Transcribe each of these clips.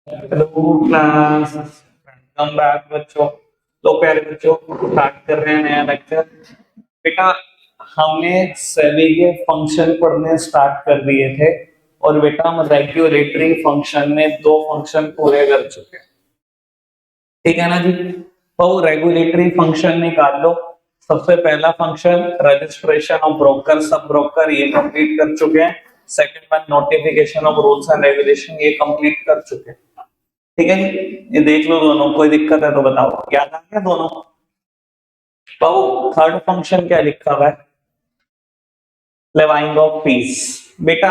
Hello class, welcome back बच्चों। तो प्यारे बच्चों, स्टार्ट कर रहे हैं नया लेक्चर। बेटा, हमने सेबी के फंक्शन पढ़ने स्टार्ट कर दिए थे और बेटा हम रेगुलेटरी फंक्शन में दो फंक्शन पूरे कर चुके हैं। ठीक है ना जी। तो रेगुलेटरी फंक्शन निकाल लो। सबसे पहला function registration of broker sub broker, ये कंप्लीट कर चुके हैं। Second one notification of rules and regulation, ये कंप्लीट कर चुके हैं। ठीक है जी। ये देख लो दोनों, कोई दिक्कत है तो बताओ, याद आ गया दोनों। तो थर्ड फंक्शन क्या लिखा हुआ है? लेवाइंग ऑफ फीस। बेटा,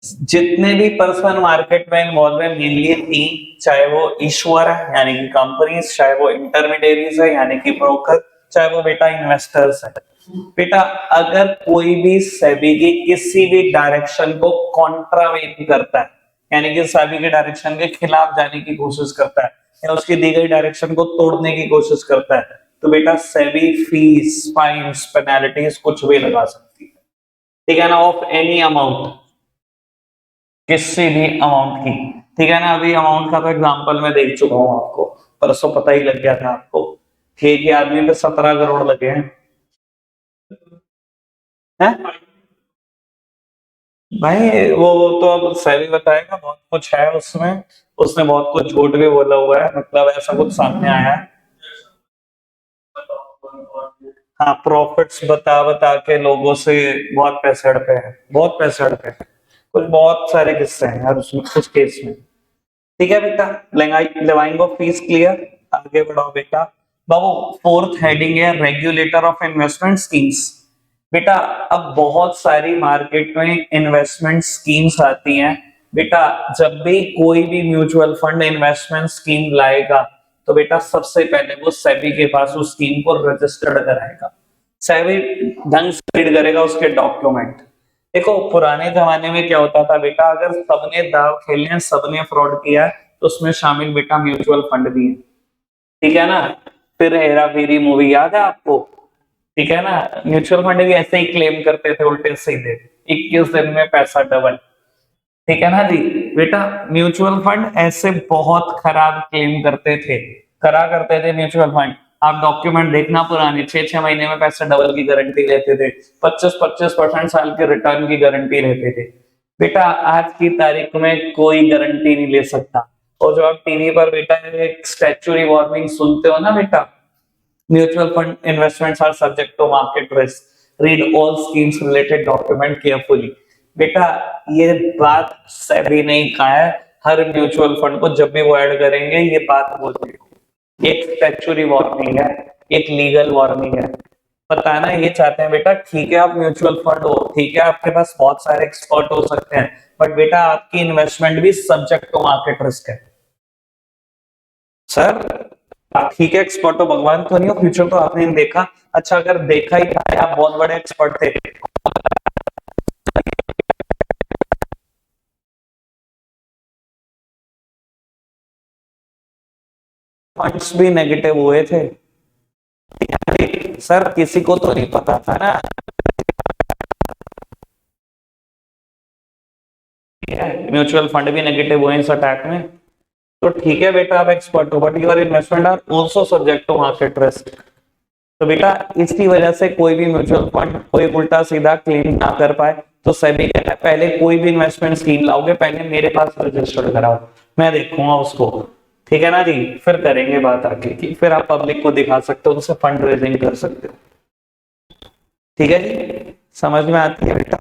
जितने भी पर्सन मार्केट में इन्वॉल्व है मेनली तीन, चाहे वो इशुअर है यानी कि कंपनीज, चाहे वो इंटरमीडियरीज है यानी कि ब्रोकर, चाहे वो बेटा इन्वेस्टर्स है। बेटा, अगर कोई भी सेबी की किसी भी डायरेक्शन को कॉन्ट्रावेन करता है यानी कि सेबी के डायरेक्शन के खिलाफ जाने की कोशिश करता है या उसकी दी गई डायरेक्शन को तोड़ने की कोशिश करता है, तो बेटा सेबी फीस, फाइन्स, पेनल्टीज कुछ भी लगा सकती है। ठीक है ना, ऑफ एनी अमाउंट, किसी भी अमाउंट की। ठीक है ना। अभी अमाउंट का तो एग्जांपल मैं देख चुका हूं आपको, परसों पता ही लग गया था आपको कि एक ही आदमी पे 17 करोड़ लगे हैं। भाई वो तो अब सैली बताएगा, बहुत कुछ है उसमें। उसने बहुत कुछ झूठ भी बोला हुआ है, मतलब ऐसा कुछ सामने आया है। हाँ, प्रॉफिट्स बता बता के लोगों से बहुत पैसे हड़पे हैं, बहुत पैसे हड़पे हैं। कुछ बहुत सारे किस्से हैं यार उसमें, कुछ केस में। ठीक है बेटा, लेवाइंग ऑफ फीस क्लियर। आगे बढ़ाओ बेटा। बाबू, फोर्थ हेडिंग है रेगुलेटर ऑफ इन्वेस्टमेंट स्कीम्स। बेटा, अब बहुत सारी मार्केट में इन्वेस्टमेंट स्कीम्स आती हैं। बेटा, जब भी कोई भी म्यूचुअल फंड इन्वेस्टमेंट स्कीम लाएगा तो बेटा सबसे पहले वो सेबी के पास उस स्कीम को रजिस्टर्ड कराएगा। सेबी ढंग से रीड करेगा उसके डॉक्यूमेंट। देखो, पुराने जमाने में क्या होता था बेटा, अगर सबने दाव खेले हैं, सबने फ्रॉड किया है, तो उसमें शामिल बेटा म्यूचुअल फंड भी है। ठीक है ना। फिर हेरा फेरी मूवी याद है आपको? ठीक है ना। म्यूचुअल फंड भी ऐसे ही क्लेम करते थे उल्टे सीधे, 21 दिन में पैसा डबल। ठीक है ना जी। बेटा, म्यूचुअल फंड ऐसे बहुत खराब क्लेम करते थे, करा करते थे म्यूचुअल फंड। आप डॉक्यूमेंट देखना पुराने, 6-6 महीने में पैसा डबल की गारंटी लेते थे, 25-25% साल के रिटर्न की गारंटी लेते थे। बेटा, आज की तारीख में कोई गारंटी नहीं ले सकता। और जो आप टीवी पर बेटा एक स्टैच्यूरी वार्निंग सुनते हो ना बेटा, mutual fund investments are subject to market risk, read all schemes related document carefully. बेटा, ये बात सेबी ने कहा है, हर म्यूचुअल फंड को जब भी वो ऐड करेंगे ये बात बोलेंगे। एक स्टैच्यूरी वार्निंग है, एक लीगल वार्निंग है। बताना ये चाहते हैं बेटा, ठीक है आप म्यूचुअल फंड हो, ठीक है आपके पास बहुत सारे एक्सपर्ट हो सकते हैं, बट बेटा आपकी इन्वेस्टमेंट भी सब्जेक्ट टू मार्केट रिस्क है। सर, आप ठीक है एक्सपर्ट हो, भगवान तो नहीं हो, फ्यूचर तो आपने नहीं देखा। अच्छा, अगर देखा ही था, आप बहुत बड़े एक्सपर्ट थे, फंड्स भी नेगेटिव हुए थे। सर, किसी को तो नहीं पता था ना। म्यूचुअल फंड भी नेगेटिव हुए इस अटैक में। तो ठीक है बेटा, आप एक्सपर्ट हो, but your investment are also subject to market risk. तो बेटा, इसकी वजह से कोई भी म्यूचुअल फंड कोई उल्टा सीधा क्लेम ना कर पाए, तो सेबी कहता है पहले कोई भी इन्वेस्टमेंट स्कीम लाओगे पहले मेरे पास रजिस्टर्ड कराओ, मैं देखूंगा उसको। ठीक है ना जी। फिर करेंगे बात आगे की, फिर आप पब्लिक को दिखा सकते हो, उनसे फंड रेजिंग कर सकते हो। ठीक है जी, समझ में आती है बेटा?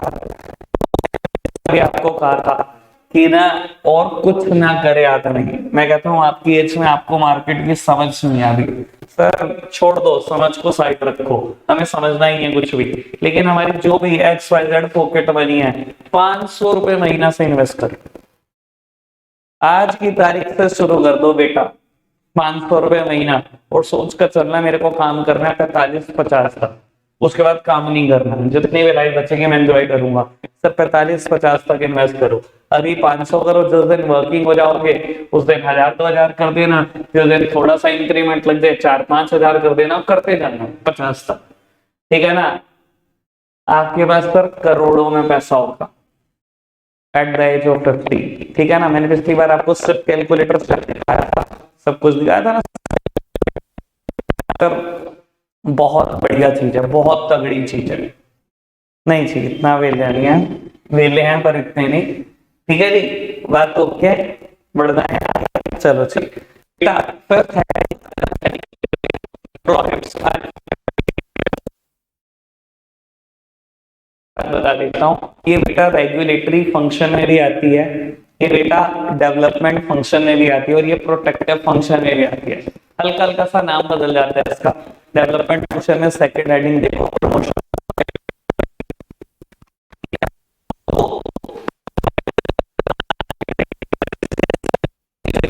अभी आपको कहा था कि ना और कुछ ना करे आदमी। मैं कहता हूँ आपकी एज में आपको मार्केट की समझ नहीं आ रही। सर छोड़ दो, समझ को साइड रखो, हमें समझना ही है कुछ भी। लेकिन हमारी जो भी XYZ पॉकेट मनी है, 500 रुपए महीना से इन्वेस्ट कर, आज की तारीख से शुरू कर दो बेटा। 500 रुपए महीना, और सोच कर चलना मेरे को काम करना है 45-50 तक, उसके बाद काम नहीं करना। जितनी भी लाइफ बचेगी मैं एंजॉय करूंगा। सर 45-50 तक इन्वेस्ट करो। अभी 500 करो, जिस दिन वर्किंग हो जाओगे उस दिन 1000-2000 कर देना, जिस दिन थोड़ा सा इंक्रीमेंट लग जाए 4-5 हजार कर देना, करते जाना 50 तक। ठीक है ना। आपके पास सर करोड़ों में पैसा होगा। At the age of 50। ठीक है ना, मैंने पिछली बार आपको सिर्फ कैलकुलेटर से दिखाया था, सब कुछ दिखाया था ना। बहुत बढ़िया चीज है, बहुत तगड़ी चीज है। नहीं चाहिए इतना वेले नहीं है, वेले हैं पर इतने नहीं। ठीक है जी, बात तो क्या बढ़ना है। चलो ठीक, बता देता हूँ। ये बेटा रेगुलेटरी फंक्शन में भी आती है, ये बेटा डेवलपमेंट फंक्शन में भी आती है, और ये प्रोटेक्टिव फंक्शन में भी आती है। हल्का हल्का सा नाम बदल जाता है इसका। डेवलपमेंट फंक्शन में सेकंड हेडिंग देखो, प्रमोशन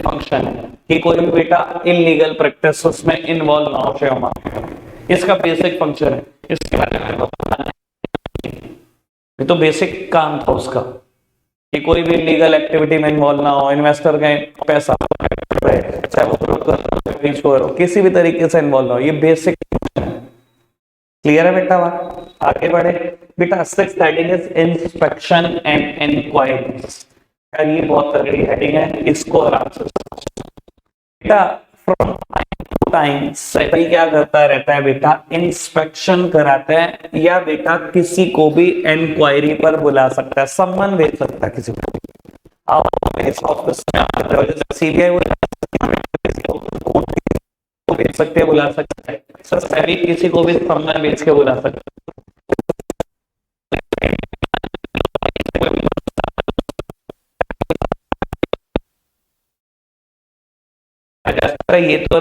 फंक्शन है कि कोई भी बेटा इलीगल प्रैक्टिस उसमें इन्वॉल्व ना हो श्यामा। इसका बेसिक फंक्शन है, इसके बारे में ये तो बेसिक काम था उसका कि कोई भी लीगल एक्टिविटी में इन्वॉल्व ना हो, इन्वेस्टर का पैसा चाहे वो ब्रोकर हो, किसी भी तरीके से इन्वॉल्व ना हो, ये बेसिक। क्लियर है बेटा? बात आगे बढ़े बेटा। Sixth heading is inspection and inquiries. यार ये बहुत तगड़ी हेडिंग है, इसको आराम से बेटा। फ्रॉम टाइम सभी क्या करता रहता है बेटा, इंस्पेक्शन कराता है, या बेटा किसी को भी इंक्वायरी पर बुला सकता है, सम्मन भेज सकता है किसी को। आप इस ऑफिस में सीबीआई को भेज सकते हैं, बुला सकते हैं सर, सभी किसी को भी सम्मन भेज के बुला सकते हैं। ये तो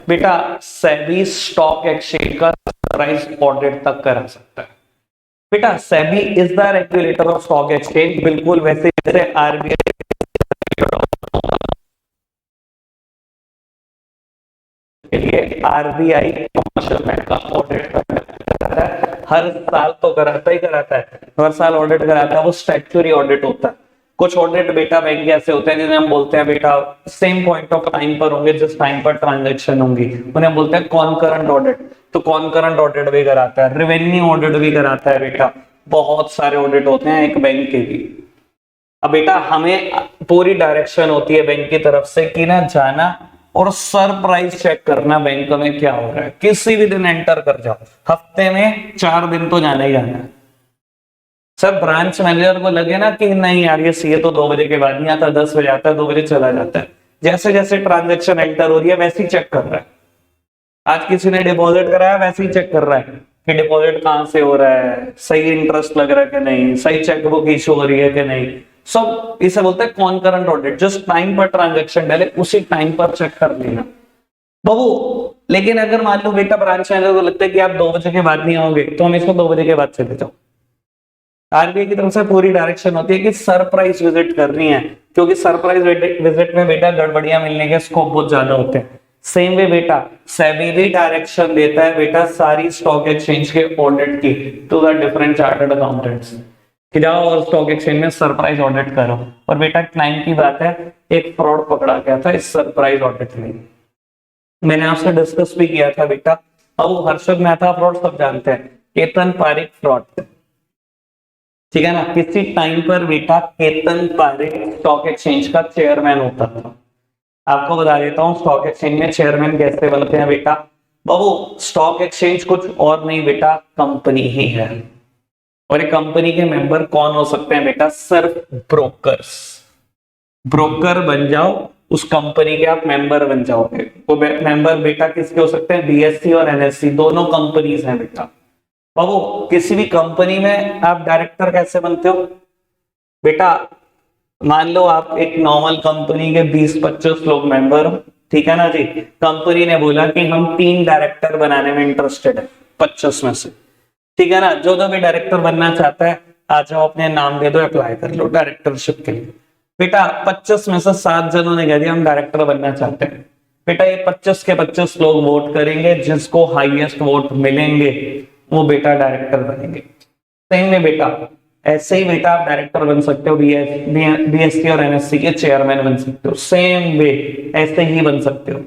बेटा सेबी स्टॉक एक्सचेंज का सरप्राइज ऑडिट तक करा सकता है। बेटा SEBI is the regulator of stock exchange, बिल्कुल वैसे जैसे आरबीआई के लिए आरबीआई कमर्शियल बैंक का ऑडिट करता है। हर साल तो कराता ही कराता है, हर साल ऑडिट कराता है, वो स्टैट्यूटरी ऑडिट होता है। कुछ ऑडिट बेटा बैंक ऐसे होते हैं जिन्हें हम बोलते हैं बेटा सेम पॉइंट ऑफ टाइम पर होंगे, जिस टाइम पर ट्रांजैक्शन होंगी, उन्हें हम बोलते हैं कॉनकरेंट ऑडिट। तो कॉनकरेंट ऑडिट भी कराता है, रेवेन्यू ऑडिट भी कराता है बेटा, बहुत सारे ऑडिट होते हैं एक बैंक के भी। अब बेटा हमें पूरी डायरेक्शन होती है बैंक की तरफ से कि ना जाना और सरप्राइज चेक करना बैंक में क्या हो रहा है। किसी भी दिन एंटर कर जाओ, हफ्ते में 4 दिन तो जाना ही जाना है। सर ब्रांच मैनेजर को लगे ना कि नहीं यार ये सीए तो 2 बजे के बाद नहीं आता, 10 बजे आता है, 2 बजे चला जाता है, जैसे जैसे ट्रांजेक्शन एंटर हो रही है वैसे ही चेक कर रहा है। आज किसी ने डिपॉजिट कराया, वैसे ही चेक कर रहा है कि डिपॉजिट कहां से हो रहा है, सही इंटरेस्ट लग रहा है कि नहीं, सही चेकबुक इशू हो रही है कि नहीं, सब इसे बोलते हैं कॉनकरेंट ऑडिट। जिस टाइम पर ट्रांजेक्शन डाले उसी टाइम पर चेक कर लेना बाबू। लेकिन अगर मान लो बेटा ब्रांच मैनेजर को लगता है कि आप 2 बजे के बाद नहीं आओगे, तो हम इसको 2 बजे के बाद चले जाओ। आरबीआई की तरफ से पूरी डायरेक्शन होती है कि सरप्राइज विजिट करनी है, क्योंकि सरप्राइज विजिट में बेटा गड़बड़ियां मिलने के स्कोप बहुत ज्यादा होते हैं। सेम वे बेटा सेबी भी डायरेक्शन देता है बेटा सारी स्टॉक एक्सचेंज के ऑडिट की to the different chartered accountants कि जाओ और स्टॉक एक्सचेंज में सरप्राइज ऑडिट करो। और बेटा टाइम की बात है, एक फ्रॉड पकड़ा गया था इस सरप्राइज ऑडिट में, मैंने आपसे डिस्कस भी किया था बेटा। अब वो हर्षद मेहता फ्रॉड सब जानते हैं, केतन पारिक फ्रॉड, ठीक है ना। किसी टाइम पर बेटा केतन पारिक स्टॉक एक्सचेंज का चेयरमैन होता था। आपको बता देता हूं स्टॉक एक्सचेंज में चेयरमैन कैसे बनते हैं बेटा। बाबू स्टॉक एक्सचेंज कुछ और नहीं बेटा, कंपनी ही है, और एक कंपनी के मेंबर कौन हो सकते हैं बेटा, सिर्फ ब्रोकर्स। ब्रोकर बन जाओ, उस कंपनी के आप मेंबर बन जाओगे। वो मेंबर बेटा किसके हो सकते हैं, बीएससी और एनएससी दोनों कंपनीज हैं बेटा। बाबू किसी भी कंपनी में आप डायरेक्टर कैसे बनते हो बेटा, मान लो आप एक नॉर्मल कंपनी के 20-25 लोग मेंबर हो, ठीक है ना जी। कंपनी ने बोला कि हम 3 डायरेक्टर बनाने में इंटरेस्टेड है 25 में से, ठीक है ना। जो भी डायरेक्टर बनना चाहता है आ जाओ, अपने नाम दे दो, अप्लाई कर लो डायरेक्टरशिप के लिए। बेटा 25 में से 7 जनों ने कह दिया हम डायरेक्टर बनना चाहते हैं। बेटा ये 25 के 25 लोग वोट करेंगे, जिसको हाईएस्ट वोट मिलेंगे वो बेटा डायरेक्टर बनेंगे। सेम में बेटा ऐसे ही बेटा आप डायरेक्टर बन सकते हो, बीएससी और एनएससी के चेयरमैन बन सकते हो, सेम वे ऐसे ही बन सकते हो।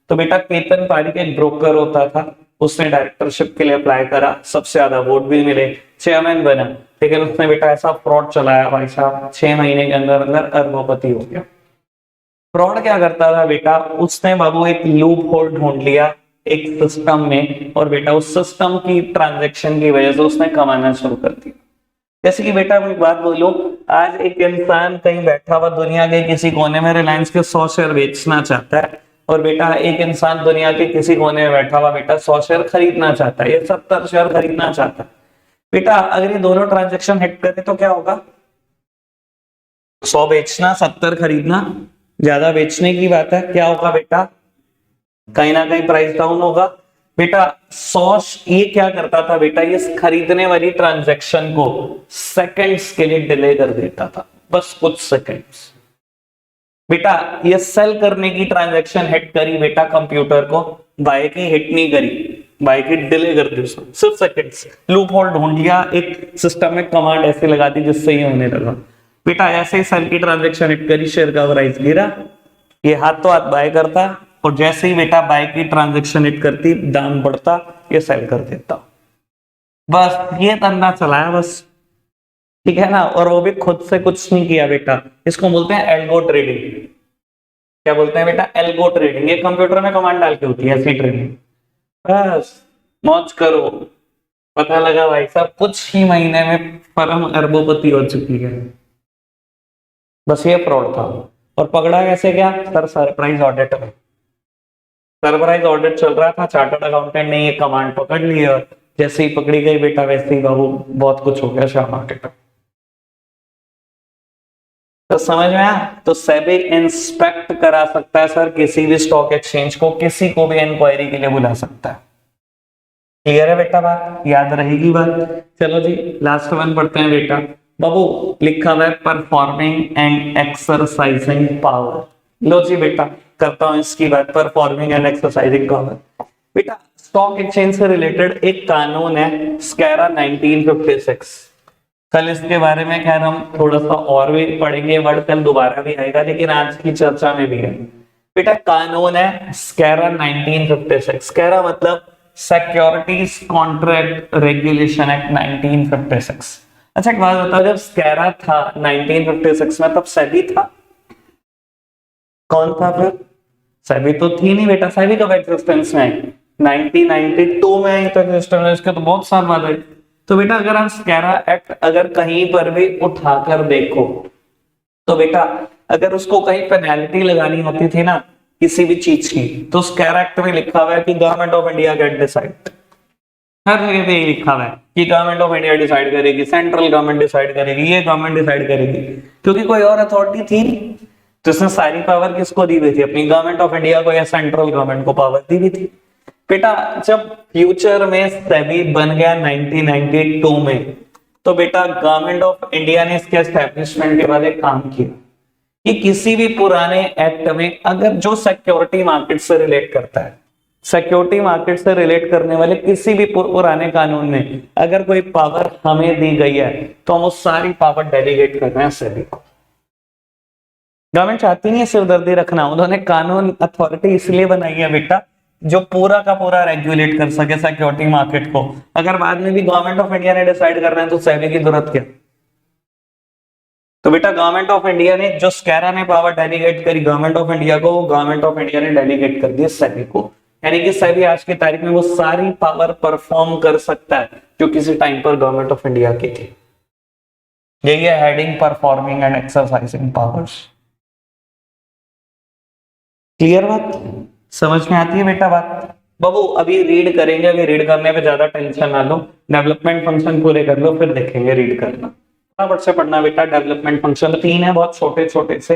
तो बेटा केतन पारिक एक ब्रोकर होता था, उसने डायरेक्टरशिप के लिए अप्लाई करा, सबसे ज्यादा वोट भी मिले, चेयरमैन बना, लेकिन उसने बेटा ऐसा फ्रॉड चलाया भाई साहब, 6 महीने के अंदर अंदर अरबोपति हो गया। फ्रॉड क्या करता था बेटा, उसने बाबू एक लूप होल ढूंढ लिया एक सिस्टम में, और बेटा उस सिस्टम की ट्रांजैक्शन की वजह से उसने कमाना शुरू कर दिया। जैसे कि बेटा मैं एक बात बोलूं, आज एक इंसान कहीं बैठा हुआ दुनिया के किसी कोने में रिलायंस के 100 शेयर बेचना चाहता है, और बेटा एक इंसान दुनिया के किसी कोने में बैठा हुआ बेटा 100 शेयर खरीदना चाहता है, ये 70 शेयर खरीदना चाहता है। बेटा अगर ये दोनों ट्रांजैक्शन हिट करे तो क्या होगा? 100 बेचना 70 खरीदना, ज्यादा बेचने की बात है, क्या होगा बेटा? कहीं ना कहीं प्राइस डाउन होगा। बेटा 100 ये क्या करता था बेटा, ये खरीदने वाली ट्रांजैक्शन को सेकंड्स के लिए डिले कर देता था, बस कुछ सेकंड्स। बेटा ये सेल करने की ट्रांजैक्शन हिट करी बेटा कंप्यूटर को, बाय की हिट नहीं करी, बाय की डिले कर दी उसने, सिर्फ सेकंड्स। लूप होल ढूंढ लिया, एक सिस्टम में कमांड ऐसे लगा दी जिससे ये होने लगा। बेटा ऐसे ही सेल की ट्रांजैक्शन हिट करी, शेयर का प्राइस गिरा, ये हाथ तो हाथ बाय करता, और जैसे ही बेटा बाय की ट्रांजैक्शन हिट करती, दाम बढ़ता, ये सेल कर देता। बस ये धंधा चलाया बस, ठीक है ना। और वो भी खुद से कुछ नहीं किया बेटा, इसको बोलते हैं एल्गो ट्रेडिंग। क्या बोलते हैं बेटा? Algo trading. ये कंप्यूटर में कमांड डाल के होती है ऐसी ट्रेडिंग। बस मौज करो। पता लगा भाई साहब कुछ ही महीने में फर्म अरबोपति हो चुकी है। बस ये फ्रॉड था। और पकड़ा कैसे गया सर? सरप्राइज ऑडिट में। सरप्राइज ऑडिट चल रहा था, चार्टर्ड अकाउंटेंट ने ये कमांड पकड़ ली, और जैसे ही पकड़ी गई बेटा वैसे ही बाबू बहुत कुछ हो गया शेयर मार्केट में। तो समझ में आया? तो सेबी इंस्पेक्ट करा सकता है सर किसी भी स्टॉक एक्सचेंज को, किसी को भी इंक्वायरी के लिए बुला सकता है। क्लियर है बेटा? बात याद रहेगी बात। चलो जी लास्ट वन पढ़ते हैं बेटा। बाबू लिखा हुआ है परफॉर्मिंग एंड एक्सरसाइजिंग पावर। लो जी बेटा करता हूं इसकी बात, परफॉर्मिंग एंड एक्सरसाइजिंग पावर। बेटा स्टॉक एक्सचेंज से रिलेटेड एक कानून है स्कैरा 1956। कल इसके बारे में खैर हम थोड़ा सा और भी पढ़ेंगे, वर्ड कल दोबारा भी आएगा, लेकिन आज की चर्चा में भी है बेटा। कानून है स्कैरा 1956। स्कैरा मतलब सिक्योरिटीज कॉन्ट्रैक्ट रेगुलेशन एक्ट 1956। अच्छा एक बात बताओ, जब स्कैरा था 1956 में तब सेबी था? कौन था फिर? सेबी तो थी नहीं बेटा। सेबी कब एग्जिस्टेंस में आई? 1992 में आई तो एग्जिस्टेंस में, इसके तो बहुत साल बाद आई। तो बेटा अगर आप स्कैरा एक्ट अगर कहीं पर भी उठाकर देखो तो बेटा अगर उसको कहीं पेनल्टी लगानी होती थी ना किसी भी चीज की, तो स्कैरा एक्ट में लिखा हुआ है कि government of India get decide. हर जगह पे ये लिखा हुआ है कि गवर्नमेंट ऑफ इंडिया डिसाइड करेगी, सेंट्रल गवर्नमेंट डिसाइड करेगी, ये गवर्नमेंट डिसाइड करेगी, क्योंकि कोई और अथॉरिटी थी नहीं। तो इसने सारी पावर किसको दी हुई थी? अपनी गवर्नमेंट ऑफ इंडिया को या सेंट्रल गवर्नमेंट को पावर दी हुई थी। बेटा जब फ्यूचर में सेबी बन गया 1992 में, तो बेटा गवर्नमेंट ऑफ इंडिया ने इसके एस्टेब्लिशमेंट के बाद एक काम किया कि किसी भी पुराने एक्ट में अगर जो सिक्योरिटी मार्केट से रिलेट करता है, सिक्योरिटी मार्केट से रिलेट करने वाले किसी भी पुराने कानून में अगर कोई पावर हमें दी गई है तो हम उस सारी पावर डेलीगेट कर रहे हैं सेबी को। गवर्नमेंट चाहती नहीं है सिरदर्दी रखना, उन्होंने कानून अथॉरिटी इसलिए बनाई है बेटा जो पूरा का पूरा रेगुलेट कर सके सिक्योरिटी मार्केट को। अगर बाद में भी गवर्नमेंट ऑफ इंडिया ने डिसाइड करना है तो सेबी की जरूरत क्या? तो बेटा गवर्नमेंट ऑफ इंडिया ने जो स्कैरा ने पावर डेलीगेट करी गवर्नमेंट ऑफ इंडिया को, वो गवर्नमेंट ऑफ इंडिया ने डेलीगेट कर दी सेबी को। यानी कि सेबी आज की तारीख में वो सारी पावर परफॉर्म कर सकता है जो किसी टाइम पर गवर्नमेंट ऑफ इंडिया की थी। यही है heading performing and exercising powers. Clear बात? समझ में आती है बेटा बात? बाबू अभी रीड करेंगे, अभी रीड करने पे ज्यादा टेंशन ना लो, डेवलपमेंट फंक्शन पूरे कर लो फिर देखेंगे रीड करना। फटाफट से पढ़ना बेटा। डेवलपमेंट फंक्शन 3 है, बहुत छोटे छोटे से।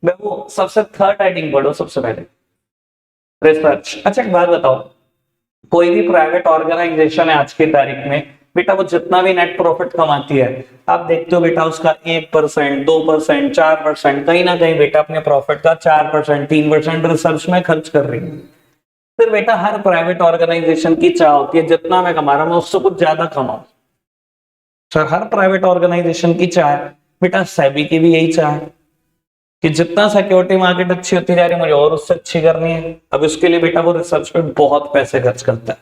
बाबू सबसे थर्ड हेडिंग पढ़ो सबसे पहले, रिसर्च। अच्छा एक बात बताओ, कोई भी प्राइवेट ऑर्गेनाइजेशन है आज की तारीख में बेटा, वो जितना भी नेट प्रॉफिट कमाती है आप देखते हो बेटा उसका 1%, 2%, 4%, कहीं ना कहीं बेटा अपने प्रॉफिट का 4%, 3% रिसर्च में खर्च कर रही है। फिर बेटा हर प्राइवेट ऑर्गेनाइजेशन की चाह होती है जितना मैं कमा रहा हूं उससे कुछ ज्यादा कमाऊं। सर हर प्राइवेट ऑर्गेनाइजेशन की चाह है बेटा, सेबी की भी यही चाह है कि जितना सिक्योरिटी मार्केट अच्छी होती जा रही है मुझे और उससे अच्छी करनी है। अब इसके लिए बेटा वो रिसर्च पे बहुत पैसे खर्च करता है।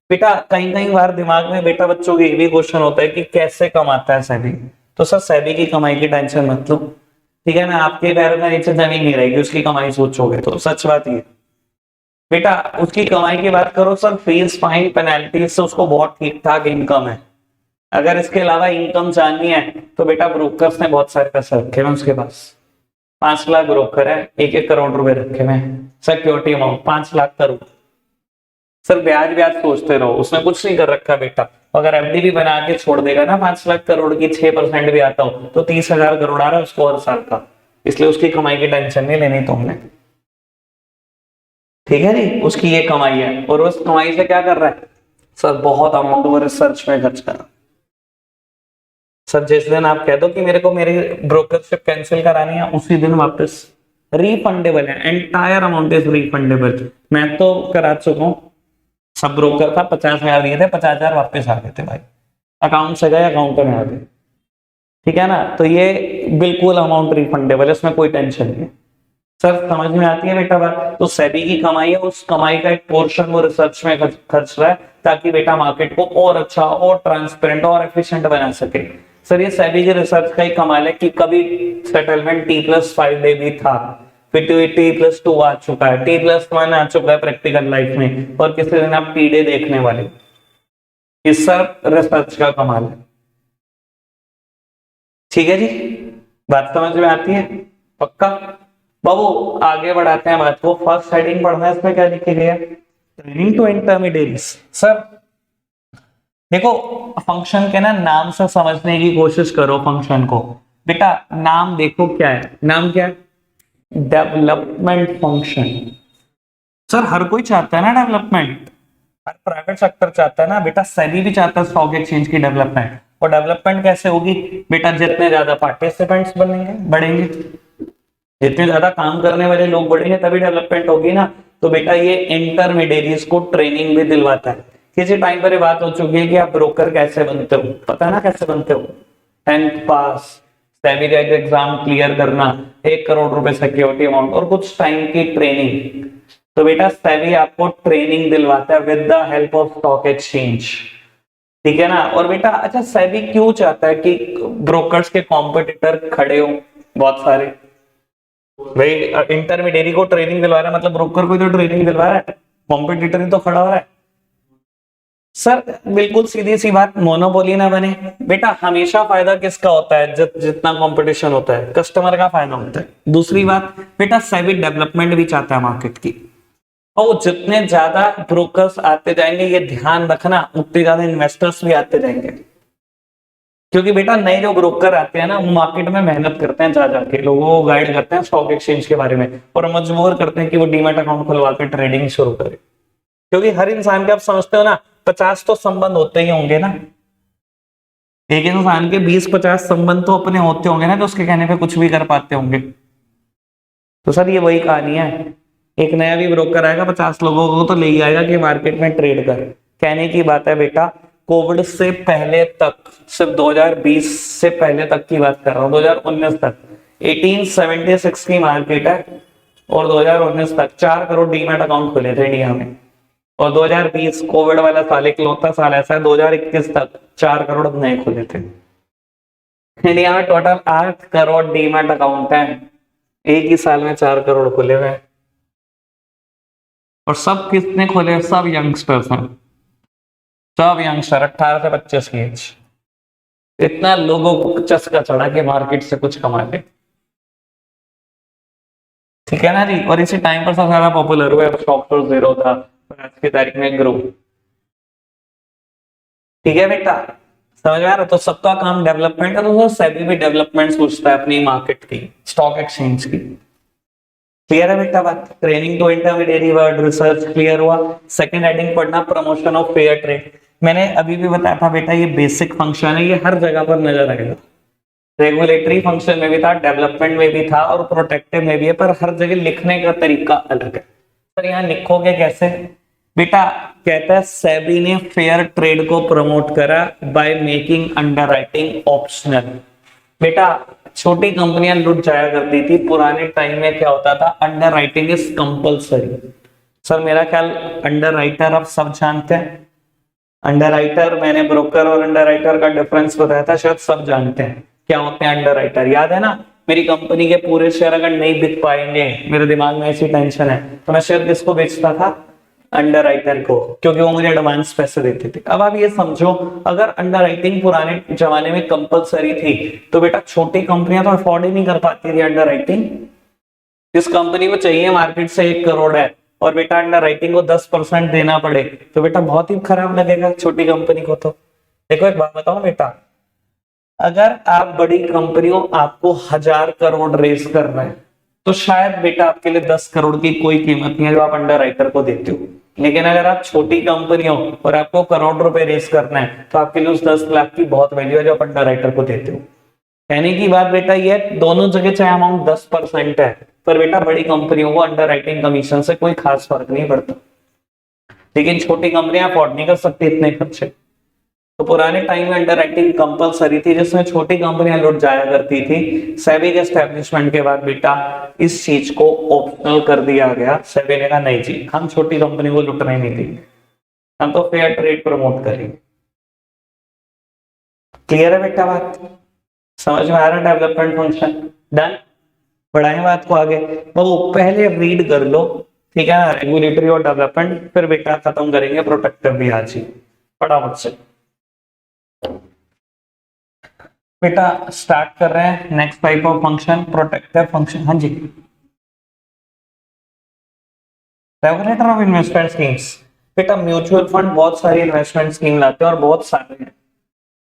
बेटा कहीं कहीं बार दिमाग में बेटा बच्चों के ये भी क्वेश्चन होता है कि कैसे कमाता है सेबी। तो सर सेबी की कमाई की टेंशन मत लो, ठीक है ना, आपके पैरों में नीचे जमीन नहीं रहेगी उसकी कमाई सोचोगे तो। सच बात ये बेटा, उसकी कमाई की बात करो सर, फीस फाइन पेनल्टी से उसको बहुत ठीक ठाक इनकम है। अगर इसके अलावा इनकम जाननी है तो बेटा ब्रोकर्स ने बहुत सारे पैसे रखे हुए उसके पास। 5 लाख ब्रोकर है, 1-1 करोड़ रुपए रखे हुए security amount 5 lakh crore. Sir ब्याज ब्याज सोचते रहो, उसने कुछ नहीं कर रखा बेटा। अगर एफडी भी बना के छोड़ देगा ना 5 लाख करोड़ की, 6% भी आता हो तो 30,000 करोड़ आ रहा है उसको हर साल का। इसलिए उसकी कमाई की टेंशन नहीं लेनी तुमने, ठीक है जी। उसकी ये कमाई है और उस कमाई से क्या कर रहा है सर, बहुत अमाउंट वो रिसर्च में खर्च कर रहा है। सर जिस दिन आप कह दो कि मेरे को मेरी ब्रोकरशिप कैंसिल करानी है, उसी दिन वापस रिफंडेबल है, एंटायर अमाउंट इज रिफंडेबल। मैं तो करा चुका हूं, सब ब्रोकर था 50,000 दिए थे, 50,000 वापस आ गए थे भाई, अकाउंट से गए अकाउंट में आ गए, ठीक है ना। तो ये बिल्कुल अमाउंट रिफंडेबल है, इसमें कोई टेंशन नहीं है। सर समझ में आती है बेटा बात। तो सेबी की कमाई है, उस कमाई का एक पोर्शन वो रिसर्च में खर्च रहा है ताकि बेटा मार्केट को और अच्छा और ट्रांसपेरेंट और एफिशिएंट बना सके। सर ये सेबी की रिसर्च का ही कमाल है कि कभी सेटलमेंट T+5 डे भी था, फिर T+2 आ चुका है, T+1 आ चुका है प्रैक्टिकल लाइफ में, और किसी दिन आप T डे देखने वाले। इस सब रिसर्च का कमाल है, ठीक है जी। बात समझ में आती है पक्का। बाबू आगे बढ़ाते हैं बात को। फर्स्ट हेडिंग पढ़ना है, इसमें क्या लिखे गया, ट्रेनिंग टू इंटरमीडिएट्स। सर देखो फंक्शन के ना नाम से समझने की कोशिश करो फंक्शन को। बेटा नाम देखो क्या है, नाम क्या है, डेवलपमेंट फंक्शन। सर हर कोई चाहता है ना डेवलपमेंट, हर प्राइवेट सेक्टर चाहता है ना बेटा, सेबी भी चाहता है स्टॉक एक्सचेंज की डेवलपमेंट। और डेवलपमेंट कैसे होगी बेटा, जितने ज्यादा पार्टिसिपेंट्स बनेंगे बढ़ेंगे, जितने ज्यादा काम करने वाले लोग बढ़ेंगे तभी डेवलपमेंट होगी ना। तो बेटा ये इंटरमीडिएरीज को ट्रेनिंग भी दिलवाता है। किसी टाइम पर ये बात हो चुकी है कि आप ब्रोकर कैसे बनते हो, पता है ना कैसे बनते हो, 10th पास, सेबी का एग्जाम क्लियर करना, 1 करोड़ रुपए सिक्योरिटी अमाउंट और कुछ टाइम की ट्रेनिंग। तो बेटा सेबी आपको ट्रेनिंग दिलवाता है with the help of stock exchange, ठीक है ना। और बेटा अच्छा सेबी क्यों चाहता है कि ब्रोकर्स के कॉम्पिटिटर खड़े हो बहुत सारे, भाई इंटरमीडिएरी को ट्रेनिंग दिलवा रहा है मतलब ब्रोकर को तो ट्रेनिंग दिलवा रहा है, कॉम्पिटिटर ही तो खड़ा हो रहा है। सर बिल्कुल सीधी सी बात, मोनोपोली ना बने बेटा। हमेशा फायदा किसका होता है, जितना कंपटीशन होता है कस्टमर का फायदा होता है। दूसरी बात बेटा सेबी डेवलपमेंट भी चाहता है मार्केट की, और जितने ज्यादा ब्रोकर्स आते जाएंगे ये ध्यान रखना, उतने ज्यादा इन्वेस्टर्स भी आते जाएंगे। क्योंकि बेटा नए जो ब्रोकर आते हैं ना वो मार्केट में मेहनत करते हैं, जा जाके लोगों को गाइड करते हैं स्टॉक एक्सचेंज के बारे में, और मजबूर करते हैं कि वो डीमैट अकाउंट खुलवा के ट्रेडिंग शुरू करे। क्योंकि हर इंसान के आप समझते हो ना 50 तो संबंध होते ही होंगे ना, एक इंसान के 20-50 संबंध तो अपने होते होंगे ना, तो उसके कहने पे कुछ भी कर पाते होंगे। तो सर ये वही कहानी है, एक नया भी ब्रोकर आएगा 50 लोगों को तो ले ही आएगा कि मार्केट में ट्रेड कर। कहने की बात है बेटा, कोविड से पहले तक, सिर्फ 2020 से पहले तक की बात कर रहा हूँ, 2019 तक 1876 की मार्केट है, और 2019 तक 4 करोड़ डीमैट अकाउंट खुले थे इंडिया में। और 2020 कोविड वाला साल इकलौता साल ऐसा है, 2021 तक 4 करोड़ नए खुले थे। इंडिया में टोटल 8 करोड़ डीमैट अकाउंट है, एक ही साल में 4 करोड़ खुले हुए। और सब किसने खोले, सब यंगस्टर्स हैं, सब यंगस्टर 18 से 25 की एज। इतना लोगों को चस्का चढ़ा के मार्केट से कुछ कमा ले, ठीक है ना जी। और इसी टाइम पर सबसे ज्यादा पॉपुलर हुआ स्टॉक तो जीरो था, आज की तारीख में ग्रो, ठीक है बेटा समझ में आ रहा। तो सबका काम डेवलपमेंट है, तो सेबी भी डेवलपमेंट सोचता है अपनी मार्केट की, स्टॉक एक्सचेंज की। क्लियर है बेटा बात। Training to intermediary word research clear हुआ। सेकंड हेडिंग पढ़ना प्रमोशन ऑफ फेयर ट्रेड। मैंने अभी भी बताया था बेटा ये बेसिक फंक्शन है, ये हर जगह पर नजर आएगा, रेगुलेटरी फंक्शन में भी था, डेवलपमेंट में भी था और प्रोटेक्टिव में भी है, पर हर जगह लिखने का तरीका अलग है। सर यहाँ लिखोगे कैसे बेटा, कहता है सेबी ने फेयर ट्रेड को प्रमोट करा बाय मेकिंग अंडरराइटिंग ऑप्शनल। बेटा छोटी कंपनियां लुट जाया करती थी, पुराने टाइम में क्या होता था, अंडरराइटिंग इज कंपलसरी। सर मेरा ख्याल अंडरराइटर आप सब जानते हैं, अंडरराइटर, मैंने ब्रोकर और अंडरराइटर का डिफरेंस बताया था, शायद सब जानते हैं क्या होते हैं अंडरराइटर, याद है ना। मेरी कंपनी के पूरे शेयर अगर नहीं बिक पाएंगे, मेरे दिमाग में ऐसी टेंशन है, तो मैं शेयर किसको बेचता था, अंडरराइटर को, क्योंकि वो मुझे एडवांस पैसे देते थे। अब आप ये समझो, अगर अंडरराइटिंग पुराने जमाने में कंपलसरी थी, तो बेटा छोटी कंपनियां तो अफोर्ड ही नहीं कर पाती थी अंडरराइटिंग। जिस कंपनी को चाहिए मार्केट से 1 करोड़ है, और बेटा अंडर राइटिंग को 10% देना पड़े, तो बेटा बहुत ही खराब लगेगा छोटी कंपनी को। तो देखो एक बात बताओ बेटा, अगर आप बड़ी कंपनी हो, आपको 1,000 करोड़ रेस कर रहे हैं, तो शायद बेटा आपके लिए 10 करोड़ की कोई कीमत नहीं है जो आप अंडर राइटर को देते हो। लेकिन अगर आप छोटी कंपनी हो और आपको करोड़ रुपए रेस करना है, तो आपके लिए उस 10 लाख की बहुत वैल्यू है जो आप अंडर राइटर को देते हो। कहने की बात बेटा ये, दोनों जगह चाहे अमाउंट 10% है, पर बेटा बड़ी कंपनियों को अंडर राइटिंग कमीशन से कोई खास फर्क नहीं पड़ता, लेकिन छोटी कंपनियां अफोर्ड नहीं कर सकती इतने खर्चे। तो पुराने टाइम में अंडर राइटिंग कंपलसरी थी, जिसमें छोटी कंपनियां लुट जाया करती थी। सेबी के एस्टेब्लिशमेंट के बाद बेटा इस चीज को ऑप्शनल कर दिया गया। सेबी ने कहा नहीं जी, हम छोटी कंपनी को लुटने नहीं देंगे, हम तो फेयर ट्रेड प्रमोट करेंगे। क्लियर है बेटा बात, समझ में आ रहा है डेवलपमेंट फंक्शन। डन, बढ़ाएं बात को आगे। वो पहले रीड कर लो, ठीक है, रेगुलेटरी और डेवलपमेंट, फिर बेटा खत्म करेंगे प्रोटेक्टिव भी आज ही, फटाफट से। बेटा स्टार्ट कर रहे हैं next type of function, protective function. हाँ जी, रेगुलेटर ऑफ इन्वेस्टमेंट स्कीम्स। बेटा म्यूचुअल फंड बहुत सारी इन्वेस्टमेंट स्कीम लाते हैं और बहुत सारे हैं,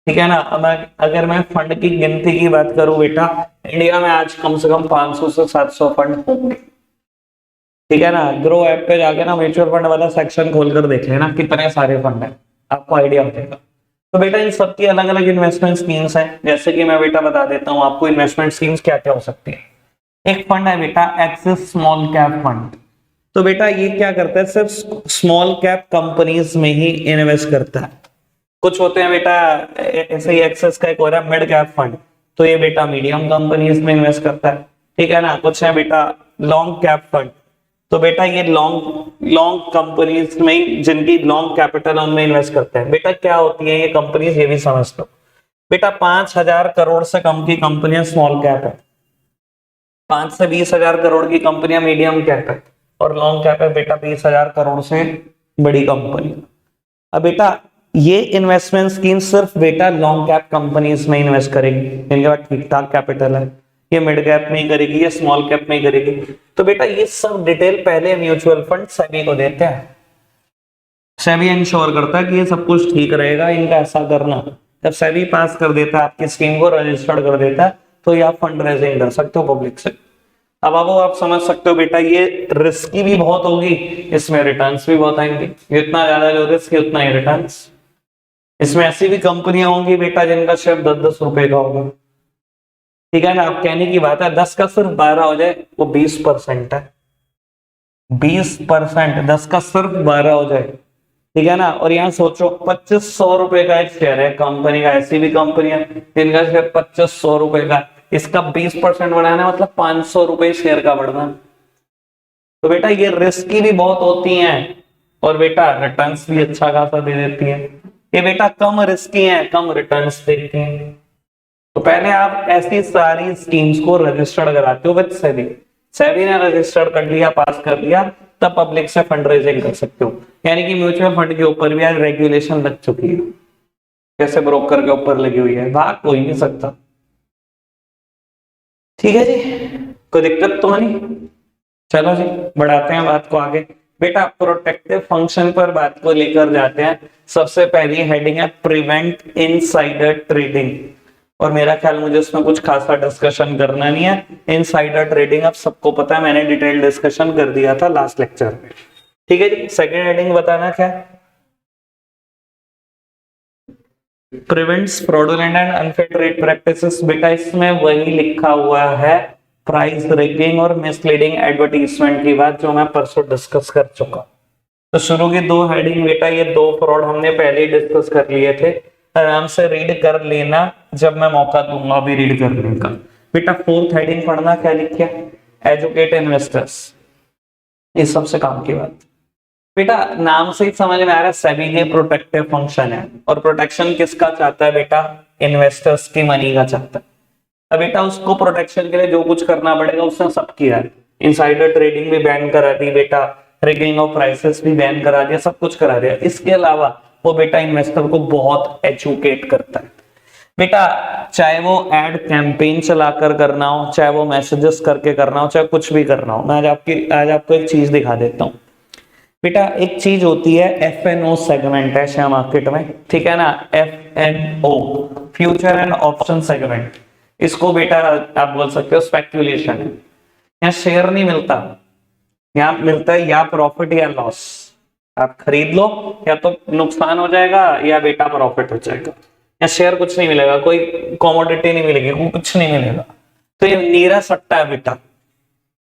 ठीक है ना। अब अगर मैं फंड की गिनती की बात करूं बेटा, इंडिया में आज कम से कम 500 से 700 फंड होंगे, ठीक है ना। ग्रो ऐप पे जाके ना म्यूचुअल फंड वाला सेक्शन खोलकर देख लेना कितने सारे फंड है, आपको आइडिया हो जाएगा। तो बेटा इन सबकी अलग अलग इन्वेस्टमेंट स्कीम्स हैं, जैसे कि मैं बेटा बता देता हूँ आपको इन्वेस्टमेंट स्कीम्स क्या क्या हो सकती है। एक फंड है बेटा एक्सिस स्मॉल कैप फंड। तो बेटा ये क्या करता है, सिर्फ स्मॉल कैप कंपनीज में ही इन्वेस्ट करता है। कुछ होते हैं बेटा ऐसे ही, एक्सेस का एक हो रहा है मिड कैप फंड, तो ये बेटा मीडियम कंपनीज में इन्वेस्ट करता है, ठीक है ना। कुछ है बेटा लॉन्ग कैप फंड, तो बेटा ये लॉन्ग कंपनीज में जिनकी लॉन्ग कैपिटल उनमें इन्वेस्ट करते हैं। बेटा क्या होती है ये कंपनीज, ये भी समझ लो बेटा। 5,000 करोड़ से कम की कंपनियां स्मॉल कैप है, 5 से 20,000 करोड़ की कंपनियां मीडियम कैप है, और लॉन्ग कैप है बेटा 20,000 करोड़ से बड़ी कंपनी। अब बेटा ये इन्वेस्टमेंट स्कीम सिर्फ बेटा लॉन्ग कैप कंपनीज में इन्वेस्ट करेगी, इनके पास ठीक ठाक कैपिटल है। ये मिड कैप में ही करेगी, ये स्मॉल कैप में ही करेगी। तो बेटा ये सब डिटेल पहले म्यूचुअल फंड सेबी को देते हैं। सेबी इंश्योर करता है कि ये सब कुछ ठीक रहेगा, इनका ऐसा करना। जब सेबी पास कर देता है, आपकी स्कीम को रजिस्टर्ड कर देता है, तो ये आप फंड रेजिंग कर सकते हो पब्लिक से। अब आप समझ सकते हो बेटा ये रिस्की भी बहुत होगी, इसमें रिटर्न्स भी बहुत आएंगे। जितना ज्यादा जो रिस्क है उतना ही रिटर्न्स। इसमें ऐसी भी कंपनियां होंगी बेटा जिनका शेयर 10-10 रुपए का होगा, ठीक है ना। अब कहने की बात है 10 का सिर्फ 12 हो जाए वो 20% है, 20%, 10 का सिर्फ 12 हो जाए, ठीक है ना। और यहाँ सोचो 2500 रुपए का एक शेयर है कंपनी का, ऐसी भी कंपनियां जिनका शेयर 2500 रुपए का, इसका 20% बढ़ाना मतलब 500 रुपए शेयर का बढ़ना। तो बेटा ये रिस्की भी बहुत होती हैं, और बेटा रिटर्न्स भी अच्छा खासा दे देती हैं। ये बेटा कम रिस्की है, कम रिटर्न्स देती हैं। तो पहले आप ऐसी सारी स्कीम्स को रजिस्टर्ड कराते हो विद सेबी। सेबी ने रजिस्टर्ड कर लिया, पास कर लिया, तब पब्लिक से फंड रेजिंग कर सकते हो। यानी कि म्यूचुअल फंड के ऊपर भी आज रेगुलेशन लग चुकी है, जैसे ब्रोकर के ऊपर लगी हुई है, भाग कोई नहीं सकता, ठीक है जी। कोई दिक्कत तो नहीं। चलो जी बढ़ाते हैं बात को आगे। बेटा प्रोटेक्टिव फंक्शन पर बात को लेकर जाते हैं। सबसे पहली हेडिंग है प्रिवेंट इनसाइडर ट्रेडिंग, और मेरा ख्याल मुझे उसमें कुछ खासा डिस्कशन करना नहीं है। इनसाइडर ट्रेडिंग अब सबको पता है, मैंने डिटेल डिस्कशन कर दिया था लास्ट लेक्चर में, ठीक है जी। सेकेंड हेडिंग बताना क्या है, prevents fraudulent and unfair trade practices. बेटा इसमें वही लिखा हुआ है प्राइस रिगिंग और मिसलीडिंग एडवर्टीजमेंट की बात, जो मैं परसों डिस्कस कर चुका। तो शुरू की 2 हेडिंग बेटा, ये 2 फ्रॉड हमने पहले ही डिस्कस कर लिए थे, आराम से रीड कर लेना, जब मैं मौका दूंगा भी रीड करने का। बेटा 4th हेडिंग पढ़ना, क्या लिखा, एजुकेट इन्वेस्टर्स। ये सबसे काम की बात। बेटा नाम से ही समझ में आ रहा है सेबी के प्रोटेक्टिव फंक्शन है, और प्रोटेक्शन किसका चाहता है बेटा? इन्वेस्टर्स की मनी का चाहता है। अब बेटा उसको प्रोटेक्शन के लिए जो कुछ करना पड़ेगा उसने सब किया है। इनसाइडर ट्रेडिंग भी बैन करा दी बेटा, रिगिंग ऑफ प्राइसेस भी बैन करा दिया, सब कुछ करा दिया। इसके अलावा वो बेटा इन्वेस्टर को बहुत एजुकेट करता है बेटा, चाहे वो एड कैंपेन चलाकर करना हो, चाहे वो मैसेजेस करके करना हो, चाहे कुछ भी करना हो। मैं आज आपको एक चीज दिखा देता हूँ बेटा। एक चीज होती है FNO सेगमेंट है शेयर मार्केट में, ठीक है ना, FNO future and option segment. इसको बेटा आप बोल सकते हो स्पेक्यूलेशन है। यहाँ शेयर नहीं मिलता, यहाँ मिलता है या प्रॉफिट या लॉस। आप खरीद लो, या तो नुकसान हो जाएगा या बेटा प्रॉफिट हो जाएगा। या शेयर कुछ नहीं मिलेगा, कोई कॉमोडिटी नहीं मिलेगी, कुछ नहीं मिलेगा। तो ये नीरा सट्टा है बेटा,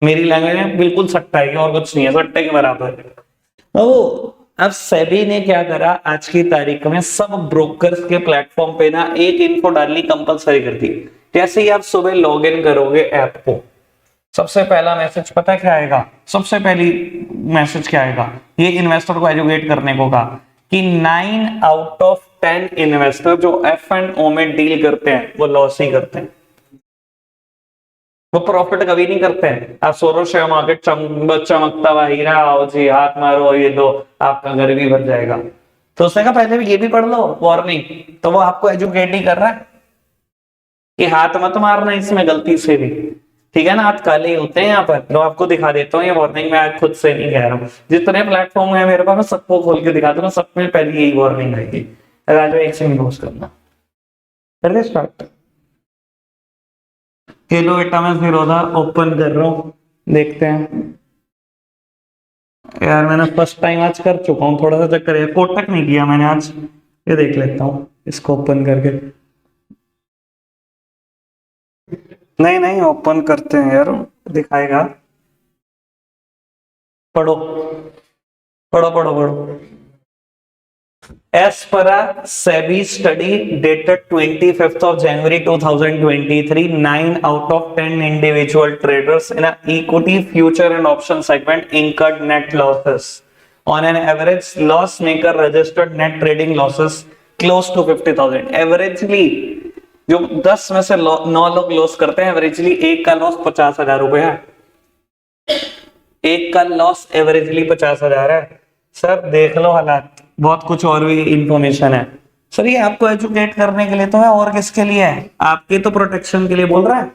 मेरी लैंग्वेज में बिल्कुल सट्टा है, और कुछ नहीं है, सट्टे के बराबर है। अब सेबी ने क्या करा, आज की तारीख में सब ब्रोकर्स के प्लेटफॉर्म पे ना एक इन्फो डालनी कंपलसरी कर दी। जैसे ही आप सुबह लॉग इन करोगे ऐप को, सबसे पहला मैसेज पता है क्या आएगा? सबसे पहली मैसेज क्या आएगा? ये इन्वेस्टर को एजुकेट करने को कहा कि 9 आउट ऑफ 10 इन्वेस्टर जो F&O में डील करते हैं वो लॉस ही करते हैं, वो प्रॉफिट कभी नहीं करते हैं। आप सोचो शेयर मार्केट चमकता हुआ हीरा, आओ जी हाथ मारो, ये दो, आपका घर भी भर जाएगा। तो उसने कहा पहले ये भी पढ़ लो वार्निंग। तो वो आपको एजुकेट ही कर रहा है कि हाथ मत मारना इसमें गलती से भी, ठीक है ना। हाथ काले होते हैं यहाँ पर, तो आपको दिखा देता हूँ ये वार्निंग। मैं आज खुद से नहीं कह रहा हूँ, जितने प्लेटफॉर्म है मेरे पास मैं सबको खोल के दिखा दूंगा, सब में पहले यही वार्निंग आएगी। राजू एक से नहीं करना, कर दे स्टार्ट। हेलो बेटा मैं फिरोजा ओपन कर रहा हूँ, देखते हैं। यार मैंने फर्स्ट टाइम आज कर चुका हूँ, थोड़ा सा चक्कर है, कोटक नहीं किया मैंने आज। ये देख लेता हूँ इसको ओपन करके। नहीं नहीं ओपन करते हैं यार, दिखाएगा। पढ़ो पढ़ो पढ़ो पढ़ो। As per a SEBI study dated 25th of January 2023, 9 out of 10 individual traders in an equity, future and option segment incurred net losses. On an average, loss maker registered net trading losses close to 50,000. Averagely, जो 10 में से 9 लोग loss करते हैं, averagely एक का loss 50,000 रुपए है। एक का लॉस एवरेजली 50,000 है। सर देख लो हालात, बहुत कुछ और भी इंफॉर्मेशन है। सर ये आपको एजुकेट करने के लिए तो है, और किसके लिए है? आपके तो प्रोटेक्शन के लिए बोल रहा है।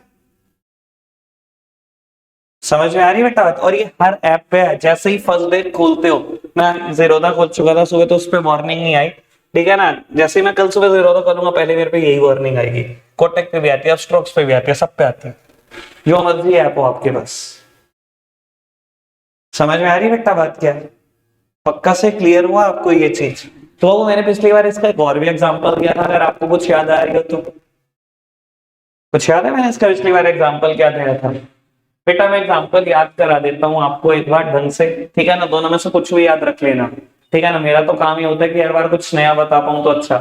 समझ में आ रही है बेटा? और ये हर ऐप पे है। जैसे ही फर्स्ट डे खोलते हो, मैं ज़ीरोधा खोल चुका था सुबह, तो उस पर वार्निंग नहीं आई, ठीक है ना। जैसे ही मैं कल सुबह ज़ीरोधा खोलूंगा, पहले मेरे पे यही वार्निंग आएगी। कोटक पे भी आती है, स्ट्रोक्स पे भी आती है, सब पे आती है, जो मर्जी ऐप हो आपके पास। समझ में आ रही है बेटा बात क्या है? पक्का से क्लियर हुआ आपको ये चीज? तो मैंने पिछली बार इसका एक और भी एग्जांपल दिया था, अगर आपको कुछ याद आ रही हो तो। कुछ याद है मैंने इसका पिछली बार एग्जांपल क्या दिया था? बेटा मैं एग्जांपल याद करा देता हूँ आपको एक बार ढंग से, ठीक है ना। दोनों में से कुछ भी याद रख लेना, ठीक है ना। मेरा तो काम ही होता है कि हर बार कुछ नया बता पाऊं तो अच्छा।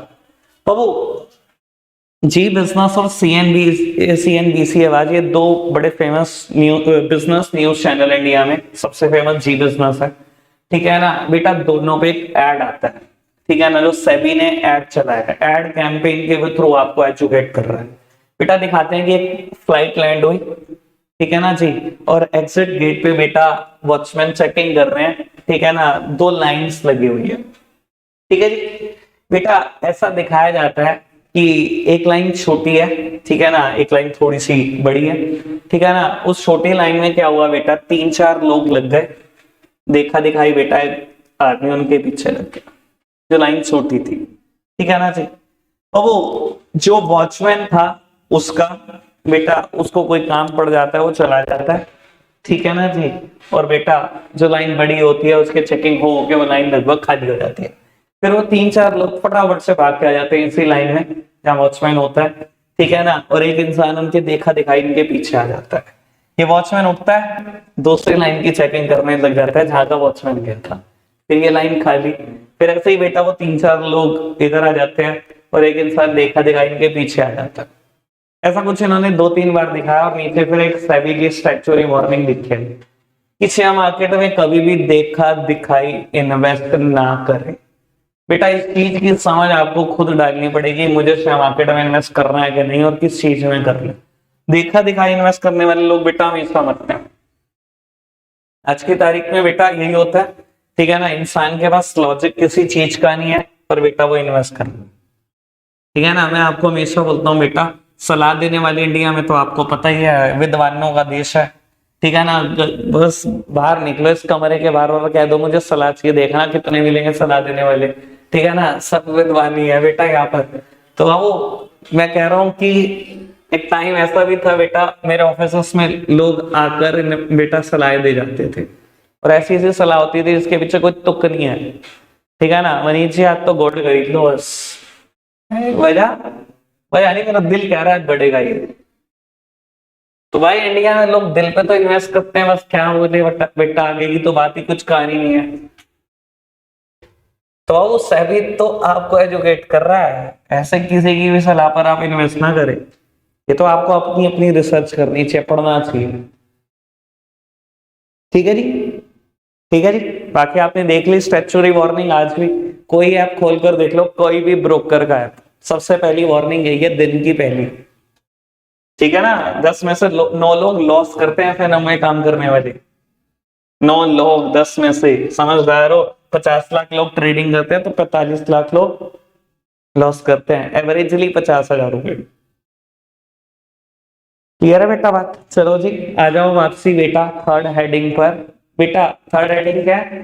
तो वो जी बिजनेस और CNBC आवाज, ये दो बड़े famous business news channel India में। सबसे फेमस जी बिजनेस है, ठीक है ना बेटा। दोनों पे एक ऐड आता है, ठीक है ना, जो सेबी ने ऐड चलाया है। ऐड कैंपेन के थ्रू आपको एजुकेट कर रहा है बेटा। दिखाते हैं कि एक फ्लाइट लैंड हुई, ठीक है ना जी, और एग्जिट गेट पे बेटा वॉचमैन चेकिंग कर रहे हैं, ठीक है ना। 2 लाइंस लगी हुई है, ठीक है जी बेटा। ऐसा दिखाया जाता है कि एक लाइन छोटी है, ठीक है ना, एक लाइन थोड़ी सी बड़ी है, ठीक है ना। उस छोटी लाइन में क्या हुआ बेटा, 3-4 लोग लग गए, देखा दिखाई बेटा, आदमी उनके पीछे लग गया, जो लाइन छोटी थी, ठीक है ना जी। और वो जो वॉचमैन था उसका बेटा, उसको कोई काम पड़ जाता है, वो चला जाता है, ठीक है ना जी। और बेटा जो लाइन बड़ी होती है उसके चेकिंग हो के वो लाइन लगभग खाली हो जाती है। फिर वो 3-4 लोग फटाफट से भाग के आ जाते हैं इसी लाइन में जहाँ वॉचमैन होता है, ठीक है ना। और एक इंसान उनके देखा दिखाई इनके पीछे आ जाता है। ये वॉचमैन उठता है, दूसरी लाइन की चेकिंग करने लग जाता है जहां का वॉचमैन गया था। फिर ये लाइन खाली। फिर ऐसे ही बेटा वो 3-4 लोग इधर आ जाते हैं और एक इंसान देखा दिखाई इनके पीछे आ जाता है। ऐसा कुछ इन्होंने 2-3 बार दिखाया और नीचे फिर एक सेबी की स्टैट्यूटरी वार्निंग लिखी है। कि शेयर मार्केट में कभी भी देखा दिखाई इन्वेस्ट ना करें। बेटा इस चीज की समझ आपको खुद डालनी पड़ेगी, मुझे शेयर मार्केट में इन्वेस्ट करना है कि नहीं और किस चीज में करना है। देखा दिखाई इन्वेस्ट करने वाले लोग बेटा हमेशा मरते हैं। आज की तारीख में बेटा यही होता है, ठीक है ना, इंसान के पास लॉजिक किसी चीज का नहीं है पर बेटा वो इन्वेस्ट कर, ठीक है ना। मैं आपको हमेशा बोलता हूँ बेटा, सलाह देने वाले इंडिया में तो आपको पता ही है विद्वानों का देश है, ठीक है ना। बस बाहर निकलो इस कमरे के बाहर और कह दो मुझे सलाह चाहिए, देखना कितने मिलेंगे सलाह देने वाले, ठीक है ना। सब विद्वान ही है बेटा यहाँ पर। तो वो मैं कह रहा हूँ कि एक टाइम ऐसा भी था बेटा, मेरे ऑफिस में लोग आकर बेटा सलाह दे जाते थे और ऐसी ऐसी सलाह होती थी जिसके पीछे कोई तुक नहीं है, ठीक है ना। मनीष जी आज तो गोल्ड खरीद लो बस, वजह वजह नहीं, मेरा दिल कह रहा है बढ़ेगा ये। तो भाई इंडिया में लोग दिल पे तो इन्वेस्ट करते हैं, बस क्या बोले बेटा आगे की तो बात ही कुछ कहानी नहीं है। तो वो सेबी तो आपको एजुकेट कर रहा है, ऐसे किसी की भी सलाह पर आप इन्वेस्ट ना करें। ये तो आपको अपनी अपनी रिसर्च करनी चाहिए, पढ़ना चाहिए, ठीक है जी, ठीक है जी। बाकी आपने देख ली स्टैट्यूटरी वार्निंग, आज भी कोई ऐप खोलकर देख लो, कोई भी ब्रोकर का ऐप, सबसे पहली वार्निंग यही है, दिन की पहली, ठीक है ना। 10 में से 9 लोग लॉस करते हैं फिर हमें काम करने वाले, 9 लोग 10 में से, समझदार हो। 50 लाख लोग ट्रेडिंग करते हैं तो 45 लाख लोग लॉस करते हैं, एवरेजली 50,000 रुपए। क्लियर है बेटा बात। चलो जी आ जाओ वापसी बेटा थर्ड हेडिंग पर। बेटा थर्ड हेडिंग क्या है?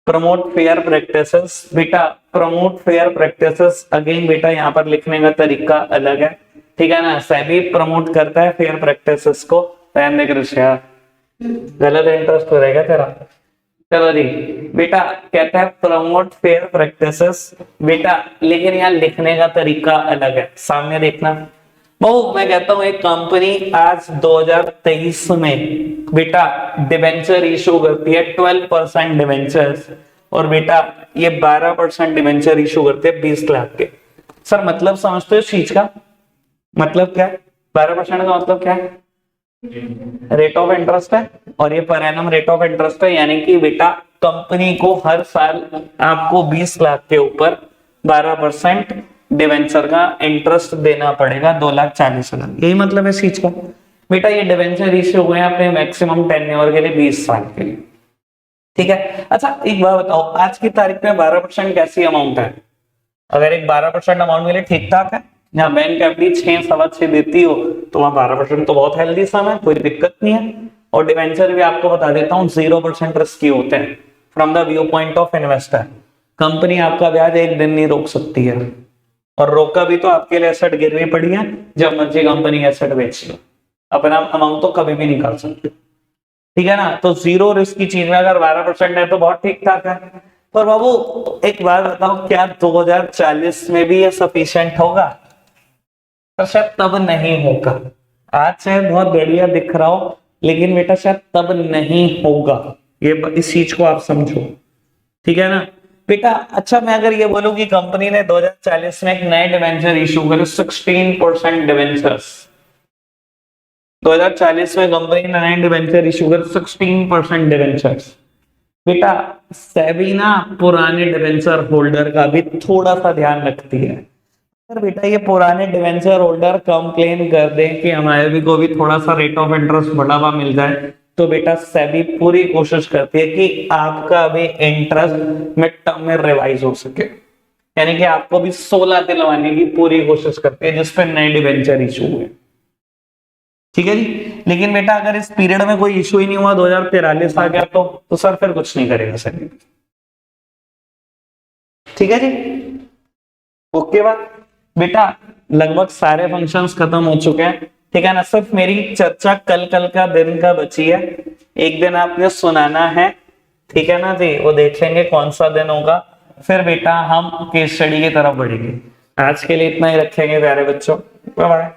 Promote fair practices. बेटा प्रमोट फेयर प्रैक्टिसेस, अगेन बेटा यहाँ पर लिखने का तरीका अलग है, ठीक है ना। सेबी प्रमोट करता है फेयर प्रैक्टिसेस को, गलत इंटरेस्ट हो रहेगा तेरा। चलो जी बेटा कहता है प्रमोट फेयर प्रैक्टिसेस बेटा, लेकिन यहाँ लिखने का तरीका अलग है, सामने देखना। वो मैं कहता हूं एक कंपनी आज 2023 में बेटा डिबेंचर इशू करती है 12% डिबेंचर्स, और बेटा ये 12% डिबेंचर इशू करते हैं 20 लाख के। सर मतलब समझते हो इस चीज का मतलब क्या है? 12% का मतलब क्या है? रेट ऑफ इंटरेस्ट है, और ये per annum rate of interest है, यानी कि बेटा कंपनी को हर साल आपको 20 लाख के ऊपर 12% डिवेंचर का इंटरेस्ट देना पड़ेगा, 2,40,000। यही मतलब है चीज का बेटा। ये डिवेंचर इश्यू हुए हैं अपने मैक्सिमम टेन्योर के लिए 20 साल के लिए, ठीक है। अच्छा एक बात बताओ, आज की तारीख में 12% कैसी अमाउंट है? अगर एक 12% अमाउंट के लिए ठीक ठाक है, यहाँ बैंक एफडी 6 सवा 6 देती हो तो वहां 12% तो बहुत हेल्दी सम है, कोई दिक्कत नहीं है। और डिवेंचर भी आपको बता देता हूँ 0% रिस्की होते हैं from the view point of investor. Company आपका ब्याज एक दिन नहीं रोक सकती है, और रोका भी तो आपके लिए एसेट गिरवी पड़ी है, जब मर्जी कंपनी एसेट बेच लो, अपना अमाउंट तो कभी भी निकाल सकते, ठीक है ना। तो जीरो रिस्क की चीज में अगर 12% है तो बहुत ठीक ठाक है। पर बाबू एक बात बताओ, क्या 2040 में भी ये सफिशिएंट होगा? तो शायद तब नहीं होगा। आज शायद बहुत बढ़िया दिख रहा हो, लेकिन बेटा शायद तब नहीं होगा, ये इस चीज को आप समझो, ठीक है ना बेटा। अच्छा मैं अगर ये बोलूं कि कंपनी ने 2040 में एक नए डिवेंचर इशू करे 16% डिवेंचर्स, 2040 में कंपनी ने नए डिवेंचर इशू करे 16% डिवेंचर्स, बेटा सेबी ना पुराने डिवेंचर होल्डर का भी थोड़ा सा ध्यान रखती है। अगर बेटा ये पुराने डिवेंचर होल्डर कंप्लेन कर दें कि हमारे को भी थोड़ा सा रेट ऑफ इंटरेस्ट बढ़ा हुआ मिल जाए, तो बेटा सेबी पूरी कोशिश करती है कि आपका भी इंटरेस्ट मिड टर्म में रिवाइज हो सके, यानी कि आपको भी 16 दिलवाने की पूरी कोशिश करती है जिसपे नए डिवेंचर इशू हुए, ठीक है जी। लेकिन बेटा अगर इस पीरियड में कोई इशू ही नहीं हुआ, 2043 आ गया तो सर फिर कुछ नहीं करेगा सेबी, ठीक है जी। ओके बात बेटा, लगभग सारे फंक्शंस खत्म हो चुके हैं, ठीक है ना। सिर्फ मेरी चर्चा कल का दिन का बची है, एक दिन आपने सुनाना है, ठीक है ना जी। वो देख लेंगे कौन सा दिन होगा, फिर बेटा हम केस स्टडी की तरफ बढ़ेंगे। आज के लिए इतना ही रखेंगे प्यारे बच्चों, बाय बाय।